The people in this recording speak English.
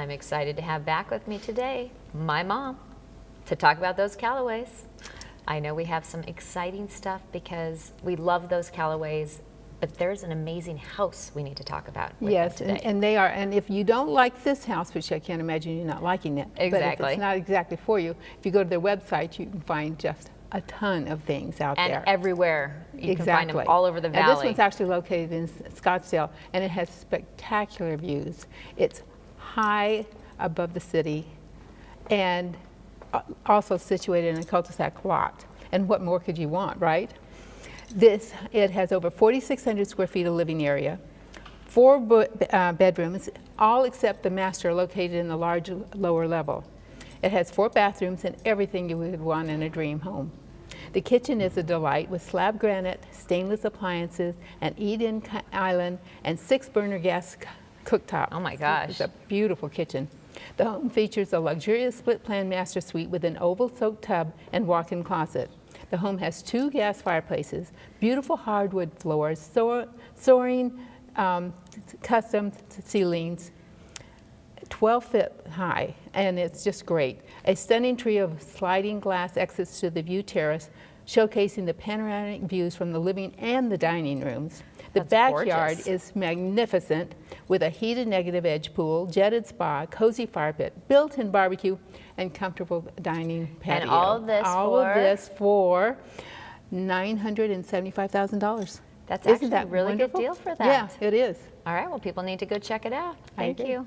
I'm excited to have back with me today my mom to talk about those Callaways. I know we have some exciting stuff because we love those Callaways, but there's an amazing house we need to talk about with Yes, them today. and they are, and if you don't like this house, which I can't imagine you not liking it, but if Exactly. it's not exactly for you, if you go to their website, you can find just a ton of things out And there. everywhere. You can find them all over the valley. And this one's actually located in Scottsdale, and it has spectacular views. It's high above the city and also situated in a cul-de-sac lot. And what more could you want, right? It has over 4,600 square feet of living area, 4 bedrooms, all except the master located in the large lower level. It has 4 bathrooms and everything you would want in a dream home. The kitchen is a delight with slab granite, stainless appliances, an eat-in island, and 6-burner gas cooktop. Oh my gosh. It's a beautiful kitchen. The home features a luxurious split-plan master suite with an oval soak tub and walk-in closet. The home has 2 gas fireplaces, beautiful hardwood floors, soaring custom ceilings, 12 feet high, and it's just great. A stunning trio of sliding glass exits to the view terrace, showcasing the panoramic views from the living and the dining rooms. The That's backyard gorgeous. is magnificent with a heated negative edge pool, jetted spa, cozy fire pit, built-in barbecue, and comfortable dining patio. And all of this for $975,000. That's Isn't actually that a really wonderful? good deal for that. Yeah, it is. All right, well, people need to go check it out. I Thank agree. you.